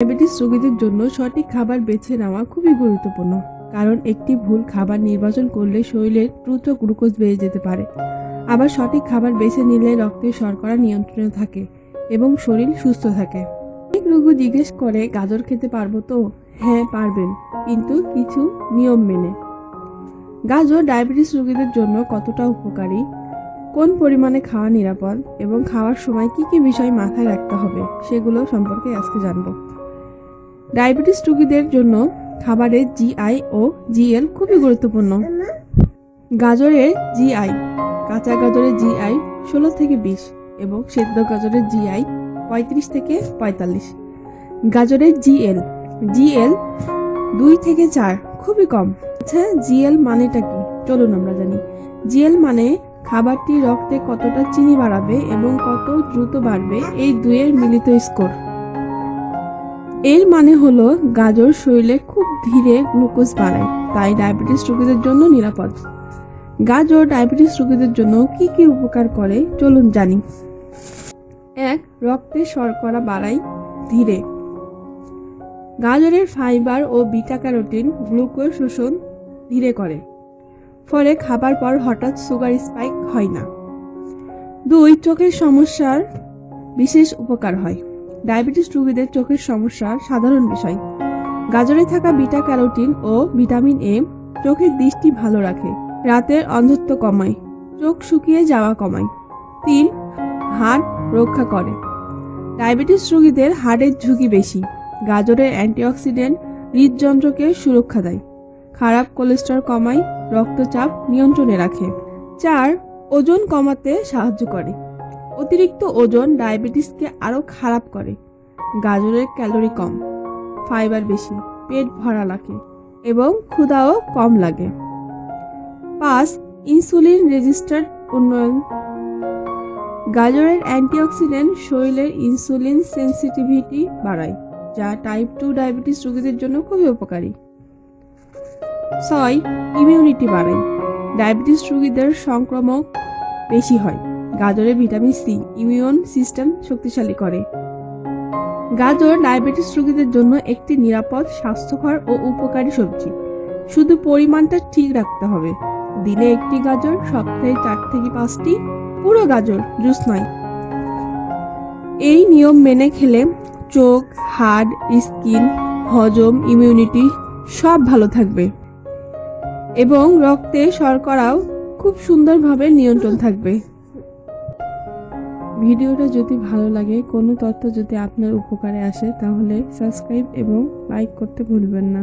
Diabetes রোগীদের জন্য সঠিক খাবার বেছে নেওয়া খুবই গুরুত্বপূর্ণ, কারণ একটি ভুল খাবার নির্বাচন করলে শরীরে দ্রুত গ্লুকোজ বেড়ে যেতে পারে। আবার সঠিক খাবার বেছে নিলে রক্তের শর্করা নিয়ন্ত্রণে থাকে এবং শরীর সুস্থ থাকে। অনেক রোগী জিজ্ঞেস করে, গাজর খেতে পারবো তো? হ্যাঁ পারবেন, কিন্তু কিছু নিয়ম মেনে। গাজর ডায়াবেটিস রোগীদের জন্য কতটা উপকারী, কোন পরিমাণে খাওয়া নিরাপদ এবং খাওয়ার সময় কি কি বিষয় মাথায় রাখতে হবে সেগুলো সম্পর্কে আজকে জানবো। ডায়াবেটিস রোগীদের জন্য খাবারের জিআই ও জিএল খুবই গুরুত্বপূর্ণ। গাজরের জিআই, কাঁচা গাজরের জিআই 16 থেকে 20 এবং সেদ্ধ গাজরের জিআই 35 থেকে 45। গাজরের জিএল 2 থেকে 4, খুবই কম। আচ্ছা, জিএল মানেটা কি চলুন আমরা জানি। জিএল মানে খাবারটি রক্তে কতটা চিনি বাড়াবে এবং কত দ্রুত বাড়বে, এই দুইয়ের মিলিত স্কোর। এর মানে হলো গাজর শরীরে খুব ধীরে গ্লুকোজ বাড়ায়, তাই ডায়াবেটিস রোগীদের জন্য নিরাপদ। গাজর ডায়াবেটিস রোগীদের জন্য কি কি উপকার করে চলুন জানি। 1. রক্তে শর্করা বাড়ায় ধীরে। গাজরের ফাইবার ও বিটা ক্যারোটিন গ্লুকোজ শোষণ ধীরে করে, ফলে খাবার পর হঠাৎ সুগার স্পাইক হয় না। 2. চোখের সমস্যার বিশেষ উপকার হয়। ডায়াবেটিস রোগীদের চোখের সমস্যা সাধারণ বিষয়। গাজরে থাকা বিটা ক্যারোটিন ও ভিটামিন এ চোখের দৃষ্টি ভালো রাখে, রাতের অন্ধত্ব কমায়, চোখ শুকিয়ে যাওয়া কমায়। 3. হার্ট রক্ষা করে। ডায়াবেটিস রোগীদের হার্টের ঝুঁকি বেশি। গাজরের অ্যান্টিঅক্সিডেন্ট হৃদযন্ত্রকে সুরক্ষা দেয়, খারাপ কোলেস্টেরল কমায়, রক্তচাপ নিয়ন্ত্রণে রাখে। 4. ওজন কমাতে সাহায্য করে। অতিরিক্ত ওজন ডায়াবেটিসকে আরো খারাপ করে। গাজরের ক্যালোরি কম, ফাইবার বেশি, পেট ভরা লাগে এবং ক্ষুধাও কম লাগে। 5. ইনসুলিন রেজিস্টার উন্নয়ন। গাজরের অ্যান্টিঅক্সিডেন্ট শরীরের ইনসুলিন সেনসিটিভিটি বাড়ায়, যা টাইপ 2 ডায়াবেটিস রোগীদের জন্য খুবই উপকারী। 6. ইমিউনিটি বাড়ায়। ডায়াবেটিস রোগীদের সংক্রমক বেশি হয়। গাজরে ভিটামিন সি ইমিউন সিস্টেম শক্তিশালী করে। গাজর ডায়াবেটিস রোগীদের জন্য একটি নিরাপদ, স্বাস্থ্যকর ও উপকারী সবজি। শুধু পরিমাণটা ঠিক রাখতে হবে। দিনে একটি গাজর, সপ্তাহে 4 থেকে 5টি, পুরো গাজর, জুস নয়। এই নিয়ম মেনে খেলে চোখ, হাড়, স্কিন, হজম, ইমিউনিটি সব ভালো থাকবে এবং রক্তে শর্করাও খুব সুন্দরভাবে নিয়ন্ত্রণ থাকবে। ভিডিওটা যদি ভালো লাগে, কোনো তথ্য যদি আপনার উপকারে আসে, তাহলে সাবস্ক্রাইব এবং লাইক করতে ভুলবেন না।